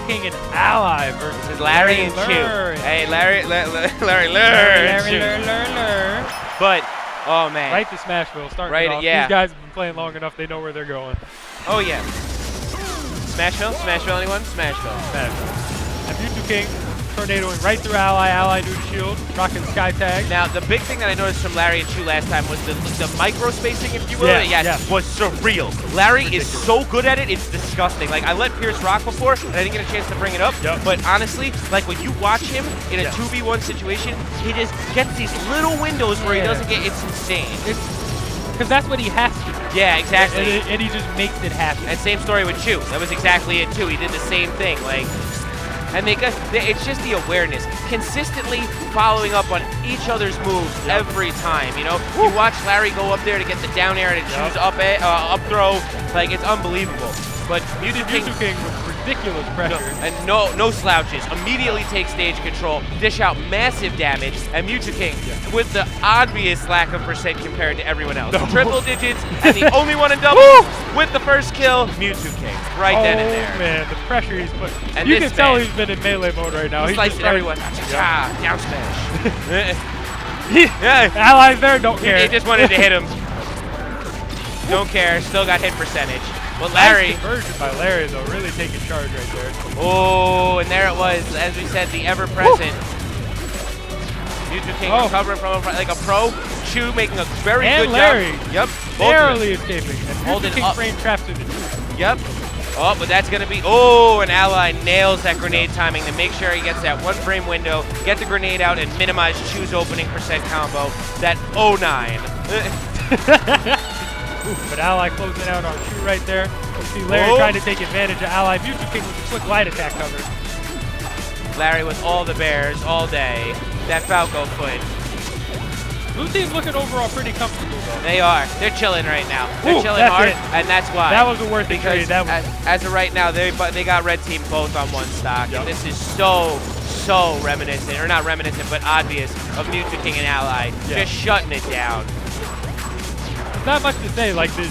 Mew2King and Ally versus Larry and Lurr. Chew. Hey, Larry, Lurr. But, oh man. Right to Smashville, starting right, it off. Yeah. These guys have been playing long enough, they know where they're going. Oh yeah. Smashville? Smashville anyone? Smashville. Smashville. And Mew2King tornadoing right through Ally. Ally new shield, rocking sky tag. Now, the big thing that I noticed from Larry and Chew last time was the micro spacing, if you will, was surreal. Larry is so good at it, it's disgusting. Like, I let Pierce rock before, and I didn't get a chance to bring it up, but honestly, like, when you watch him in a 2v1 situation, he just gets these little windows where he doesn't get, it's insane. Because that's what he has to do. Yeah, exactly. And he just makes it happen. And same story with Chew. That was exactly it, too. He did the same thing. Like, and it's just the awareness, consistently following up on each other's moves every time. You know, you watch Larry go up there to get the down air and choose up throw, like it's unbelievable. But Mew2King with ridiculous pressure and no slouches. Immediately takes stage control, dish out massive damage, and Mew2King with the obvious lack of percent compared to everyone else. Triple digits, and the only one in doubles with the first kill, Mew2King, right then and there. Oh man, the pressure he's put. And you can tell he's been in melee mode right now. He's slicing everyone. Down smash. Allies there don't care. They just wanted to hit him. Don't care. Still got hit percentage. Well, Larry. Nice conversion by Larry, though, really taking charge right there. Oh, and there it was, as we said, the ever-present Mew2King recovering from like a pro. Chew making a very good Larry. job. Yep. Barely escaping. And Holding Mew2King frame traps into two. Yep. Oh, but that's going to be, and Ally nails that grenade timing to make sure he gets that one frame window, get the grenade out, and minimize Chew's opening percent combo. That 09. But Ally closing out on Chew right there. You see Larry trying to take advantage of Ally. Mew2King with a quick light attack cover. Larry with all the bears all day. That Falco foot. Blue team's looking overall pretty comfortable, though. They are. They're chilling right now. They're chilling hard, and that's why. That was a worth it trade. That was as of right now, they got red team both on one stock, and this is so reminiscent, or not reminiscent, but obvious of Mew2King and Ally just shutting it down. Not much to say, like the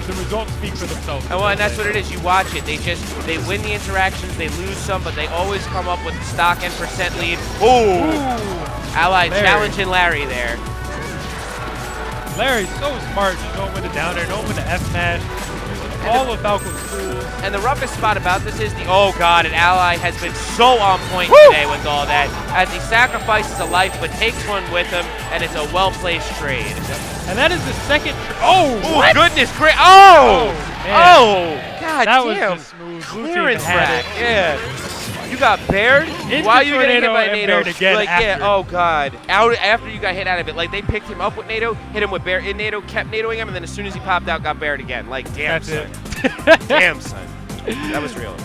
results speak for themselves. And that's what it is. You watch it. They win the interactions, they lose some, but they always come up with stock and percent lead. Ally challenging Larry there. Larry's so smart, just knowing when to down air, knowing when to F smash. All of Falco's tools. And the roughest spot about this is and Ally has been so on point today with all that, as he sacrifices a life but takes one with him, and it's a well-placed trade. And that is the second. Goodness, great! God that damn. Was just smooth. Clearance rack. You got bared? Why are you getting hit by NATO? Again God. After you got hit out of it, like they picked him up with NATO, hit him with bear in NATO, kept NATOing him, and then as soon as he popped out, got bared again. Like, damn, son. Damn, son. That was real.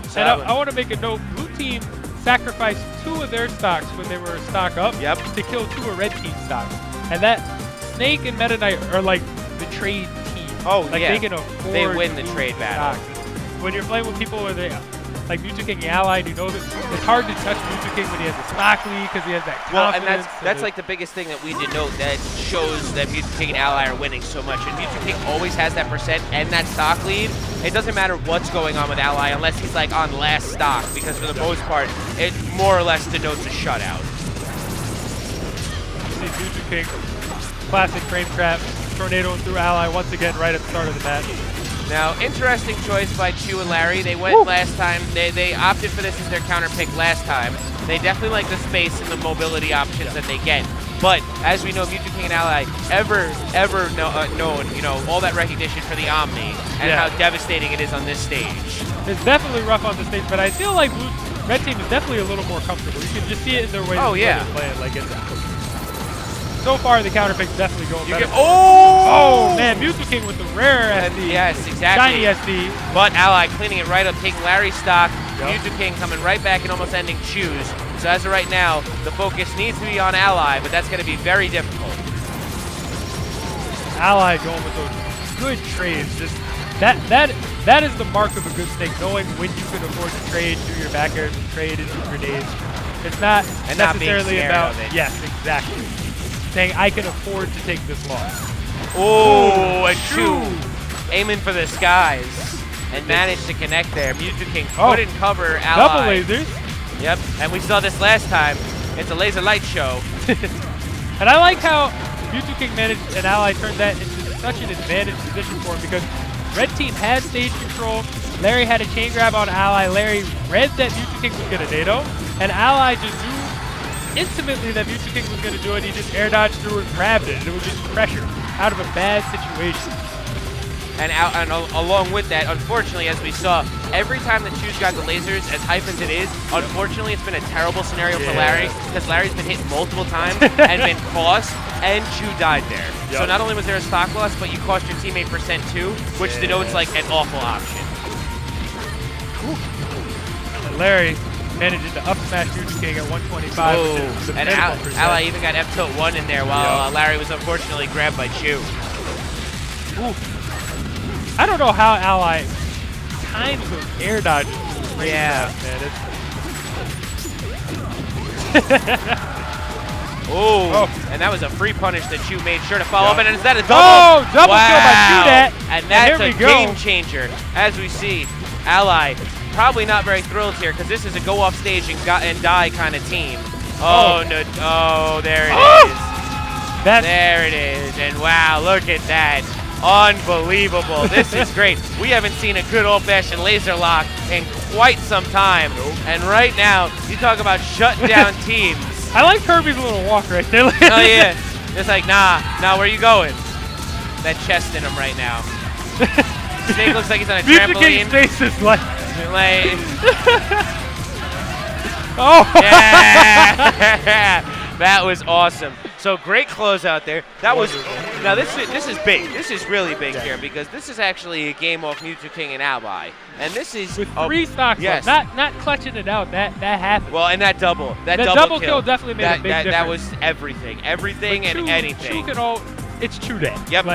So and I want to make a note. Blue team sacrificed 2 of their stocks when they were stock up to kill 2 of red team stocks. And that Snake and Meta Knight are like the trade team. They can afford. They win the trade battle. When you're playing with people where they, like Mew2King and Ally, you know that it's hard to touch Mew2King when he has a stock lead because he has that confidence. Well, and that's like the biggest thing that we denote that shows that Mew2King and Ally are winning so much. And Mew2King always has that percent and that stock lead. It doesn't matter what's going on with Ally unless he's like on last stock, because for the most part, it more or less denotes a shutout. See Mew2King, classic frame trap, tornadoing through Ally once again right at the start of the match. Now, interesting choice by Chew and Larry. They went last time. They opted for this as their counter pick last time. They definitely like the space and the mobility options that they get. But as we know, Mew2King and Ally ever known, all that recognition for the Omni and how devastating it is on this stage. It's definitely rough on the stage, but I feel like red team is definitely a little more comfortable. You can just see it in their way to play it. Like so far, the counter pick's definitely going better. Man, Mew2King with the rare SD. Yes, exactly. Shiny SD. But Ally cleaning it right up, taking Larry's stock. Mew2King coming right back and almost ending Chew's. So as of right now, the focus needs to be on Ally, but that's going to be very difficult. Ally going with those good trades. Just that is the mark of a good Snake, knowing when you can afford to trade, do your back airs and trade into grenades. It's not necessarily about yes, exactly. Saying I can afford to take this loss. And Chew aiming for the skies. and managed to connect there. Mew2King couldn't cover Ally. Double lasers. Yep, and we saw this last time. It's a laser light show. And I like how Mew2King managed and Ally turned that into such an advantage position for him because red team had stage control. Larry had a chain grab on Ally. Larry read that Mew2King was going to NATO, and Ally just knew intimately that Mew2King was going to do it. He just air dodged through and grabbed it, and it was just pressure out of a bad situation. And along with that, unfortunately, as we saw, every time that Chu's got the lasers, as hype as it is, unfortunately, it's been a terrible scenario for Larry because Larry's been hit multiple times and been cost, and Chu died there. So not only was there a stock loss, but you cost your teammate percent too, which denotes like an awful option. And Larry managing to up smash Mew2King at 125. And Ally even got F-tilt 1 in there while Larry was unfortunately grabbed by Chu. I don't know how Ally times those air dodges. Yeah. And that was a free punish that Chu made sure to follow up. And is that a double? Oh, double kill by Chu-Dat. And that's a game changer. As we see, Ally probably not very thrilled here because this is a go off stage and die kind of team. Oh, no. Oh, there it is. There it is. And wow, look at that. Unbelievable. This is great. We haven't seen a good old-fashioned laser lock in quite some time. And right now, you talk about shutting down teams. I like Kirby's little walk right there. Oh, yeah. It's like, nah, where are you going? That chest in him right now. Snake looks like he's on a trampoline. Face is like... Oh! Yeah! That was awesome. So great closeout there. That was now this is big. This is really big here because this is actually a game off Mew2King and Ally, and this is with 3 stocks. Yes, not clutching it out. That happened. Well, and that double kill definitely made a big difference. That was everything and anything. It's Chu-Dat. Yep.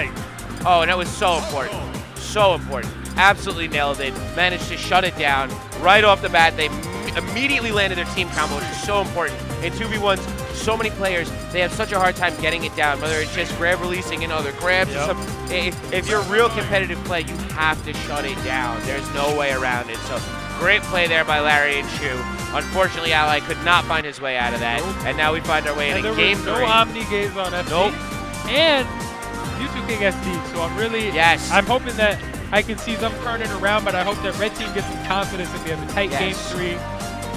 Oh, and that was so important. So important. Absolutely nailed it. Managed to shut it down right off the bat. They immediately landed their team combo, which is so important. In 2v1s, so many players, they have such a hard time getting it down, whether it's just grab releasing and other grabs or something. If you're a real competitive play, you have to shut it down. There's no way around it. So great play there by Larry and Chu. Unfortunately, Ally could not find his way out of that. And now we find our way into game 3. No Omni gaze on SD. And Mew2King SD. So I'm hoping that I can see them turning around, but I hope that red team gets some confidence if we have a tight game 3.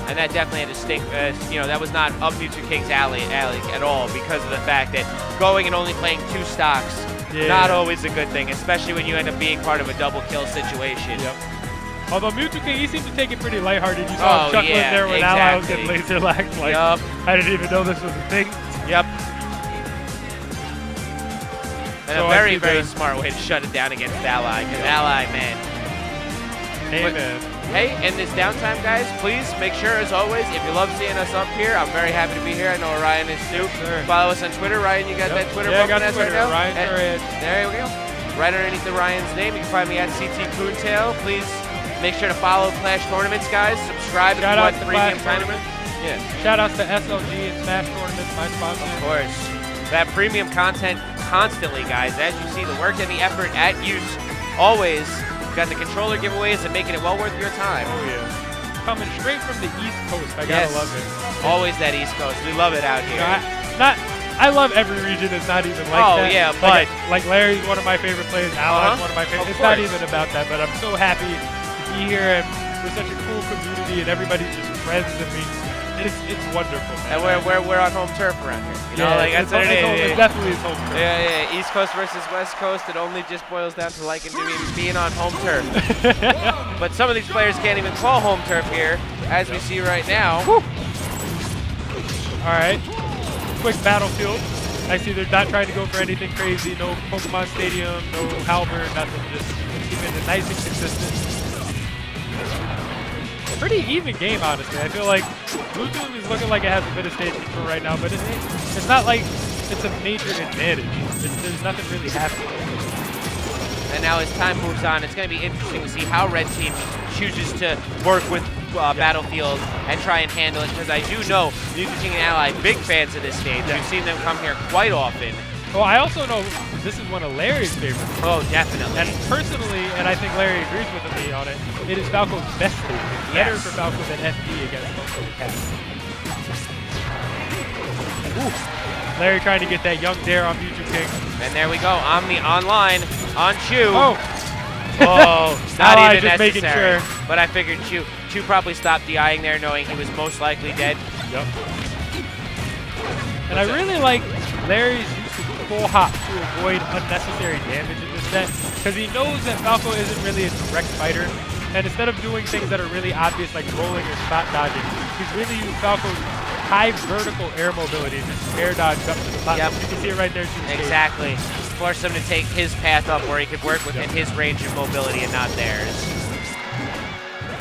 And that definitely had to stink. That was not up Mew2King's alley at all because of the fact that going and only playing 2 stocks, not always a good thing, especially when you end up being part of a double kill situation. Although Mew2King, he seemed to take it pretty lighthearted. You saw him chuckling there when Ally was getting laser lagged. Like, I didn't even know this was a thing. And so a very, very smart way to shut it down against Ally, because Ally, man. Hey, in this downtime, guys, please make sure, as always, if you love seeing us up here, I'm very happy to be here. I know Ryan is too. Follow us on Twitter. Ryan, you got that Twitter bumping us right now? Ryan, there we go. Right underneath the Ryan's name, you can find me at CT Coontail. Please make sure to follow Clash Tournaments, guys. Subscribe if you want the premium tournament. Shout outs to SLG and Smash Tournaments, my sponsor. Of course. That premium content constantly, guys. As you see, the work and the effort at use always. Got the controller giveaways and making it well worth your time. Oh yeah. Coming straight from the East Coast. I gotta love it. Always that East Coast. We love it out here. I love every region. It's not even like that. Oh yeah, but like Larry's one of my favorite players. Ally's one of my favorite. It's not even about that. But I'm so happy to be here, and we're such a cool community, and everybody's just friends. I mean, it's wonderful, man. And we're on home turf around here. You know, like that's what it is. It's definitely home turf. Yeah. East Coast versus West Coast. It only just boils down to liking being on home turf. But some of these players can't even call home turf here, as we see right now. All right. Quick battlefield. I see they're not trying to go for anything crazy. No Pokemon Stadium, no Halberd, nothing. Just keeping it nice and consistent. Pretty even game, honestly. I feel like Blue Team is looking like it has a bit of stage control right now, but it's not like it's a major advantage. There's nothing really happening. And now as time moves on, it's going to be interesting to see how Red Team chooses to work with Battlefield and try and handle it, because I do know Mew2King and Ally, big fans of this stage. We've seen them come here quite often. Well, I also know this is one of Larry's favorites. Oh, definitely. And personally, and I think Larry agrees with me on it, it is Falco's best stage. It's better for Falco than FD against most of the cats. Larry trying to get that young dare on Mew2King. And there we go. Omni online on Chew. Oh! Oh, not Ally even just making necessary. sure. But I figured Chew probably stopped DIing there knowing he was most likely dead. Yep. And I really like Larry's use of full hop to avoid unnecessary damage in this set, because he knows that Falco isn't really a direct fighter, and instead of doing things that are really obvious like rolling or spot dodging, he's really used Falco's high vertical air mobility to just air dodge up to the platform. Yep. You can see it right there too. Exactly. Force him to take his path up where he could work within his range of mobility and not theirs.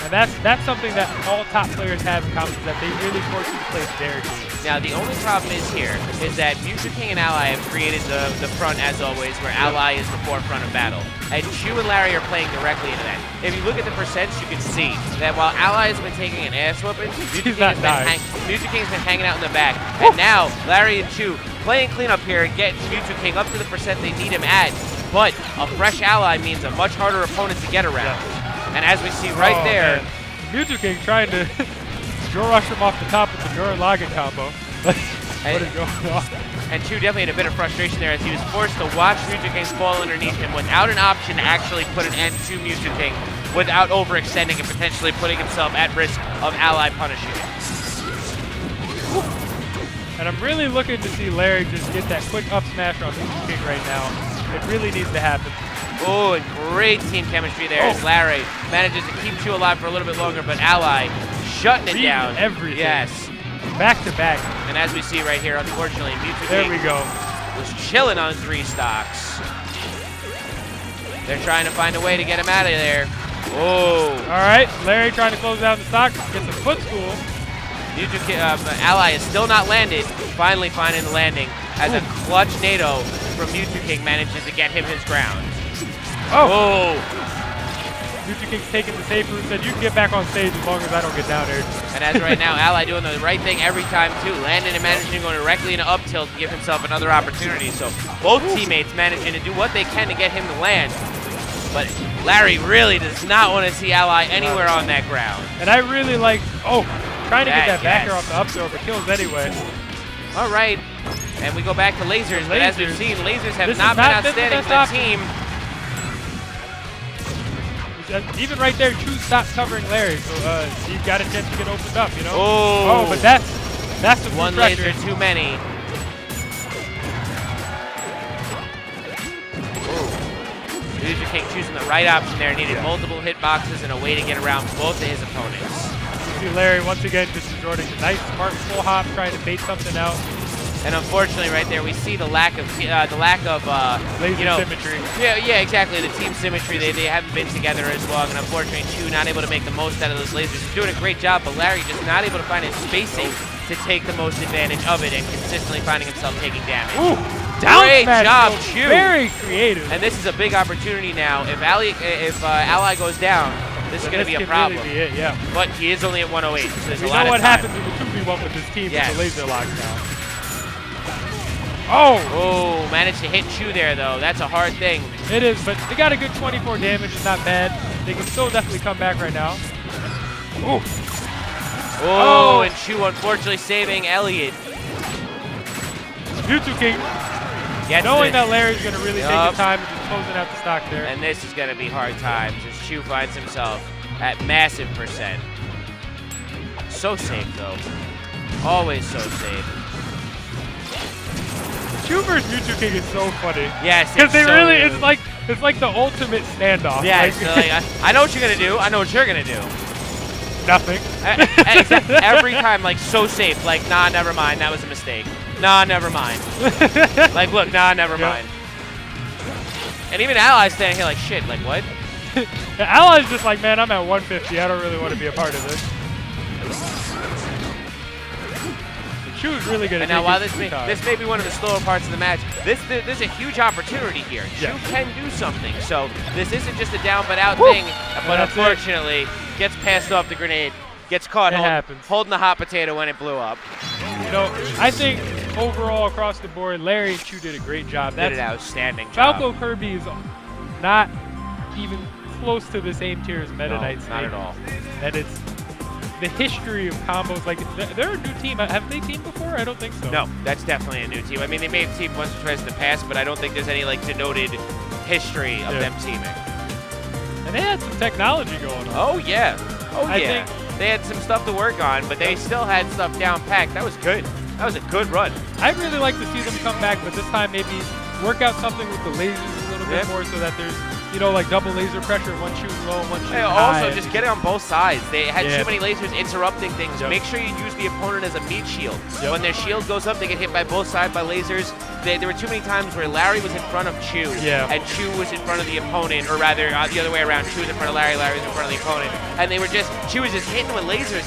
And that's something that all top players have in common, is that they really force you to play their game. Now, the only problem is here is that Mew2King and Ally have created the front, as always, where Ally is the forefront of battle. And Chew and Larry are playing directly into that. If you look at the percents, you can see that while Ally has been taking an ass whooping, Mew2King's been hanging out in the back. And now, Larry and Chew playing cleanup here and getting Mew2King up to the percent they need him at. But a fresh Ally means a much harder opponent to get around. And as we see right there, Mew2King trying to Joe rush him off the top with the Lurr login combo. What is going on? And Chew definitely had a bit of frustration there as he was forced to watch Mew2King fall underneath him without an option to actually put an end to Mew2King without overextending and potentially putting himself at risk of Ally punishing him. And I'm really looking to see Larry just get that quick up smash on Mew2King right now. It really needs to happen. Oh, and great team chemistry there as Larry manages to keep Chew alive for a little bit longer, but Ally shutting it down. Everything. Yes. Back to back. And as we see right here, unfortunately, Mew2King was chilling on 3 stocks. They're trying to find a way to get him out of there. Oh. All right, Larry trying to close down the stock, gets a footstool. Mew2King, Ally is still not landed, finally finding the landing as a clutch NATO from Mew2King manages to get him his ground. Oh! Mew2King's taking the safe route, said you can get back on stage as long as I don't get down there. And as right now, Ally doing the right thing every time too, landing and managing to go directly into up tilt to give himself another opportunity. So both teammates managing to do what they can to get him to land. But Larry really does not want to see Ally anywhere on that ground. And I really like, trying to get that backer off the up throw, but kills anyway. All right, and we go back to lasers, but as we've seen, lasers have not been outstanding for the team. Even right there, Chew stopped covering Larry, so he got a chance to get opened up, you know? Oh, but that's some one pressure. Laser too many. Mew2King choosing the right option there, needed multiple hitboxes and a way to get around both of his opponents. You see Larry once again just resorting to nice, smart full hop, trying to bait something out. And unfortunately, right there, we see the lack of laser symmetry. Yeah, exactly. The team symmetry. They haven't been together as long, and unfortunately, Chew not able to make the most out of those lasers. He's doing a great job, but Larry just not able to find his spacing to take the most advantage of it, and consistently finding himself taking damage. Great job, Chew. Very creative. And this is a big opportunity now. If Ally goes down, this is going to be a problem. Really be it, yeah. But he is only at 108, so there's a lot of time. We know what happens in the 2v1 with this team with the laser lockdown. Oh, managed to hit Chew there, though. That's a hard thing. It is, but they got a good 24 damage. It's not bad. They can still definitely come back right now. Oh, and Chew unfortunately saving Elliot. Mew2King, knowing that Larry's going to really take his time and just closing out the stock there. And this is going to be hard times as Chew finds himself at massive percent. So safe, though. Always so safe. Chew versus Mew2King is so funny. Yes, because it's like the ultimate standoff. Yeah, I know what you're gonna do. I know what you're gonna do. Nothing. Every time, like so safe. Like, nah, never mind. That was a mistake. Nah, never mind. Like, look, nah, never mind. And even Ally's standing here like, shit. Like, what? The Ally's just like, man, I'm at 150. I don't really want to be a part of this. Chew's really good at now, while this may be one of the slower parts of the match, there's a huge opportunity here. Chew can do something, so this isn't just a down but out thing, but unfortunately, gets passed off the grenade, gets caught holding the hot potato when it blew up. You know, I think overall across the board, Larry and Chew did a great job. Did an outstanding job. Falco Kirby is not even close to the same tier as Meta Knight. Not at all. And it's the history of combos. Like, they're a new team. Have they teamed before? I don't think so. No, that's definitely a new team. I mean, they may have teamed once or twice in the past, but I don't think there's any, like, denoted history of them teaming. And they had some technology going on. Oh, yeah. Oh, I yeah. They had some stuff to work on, but they still had stuff down packed. That was good. That was a good run. I'd really like to see them come back, but this time maybe work out something with the lasers a little bit more so that there's, you know, like double laser pressure, one shooting low, one shooting high. Also, just get it on both sides. They had too many lasers interrupting things. Make sure you use the opponent as a meat shield. When their shield goes up, they get hit by both sides by lasers. There were too many times where Larry was in front of Chew, and Chew was in front of the opponent, or rather the other way around. Chew was in front of Larry, Larry was in front of the opponent, and they were just, Chew was just hitting with lasers.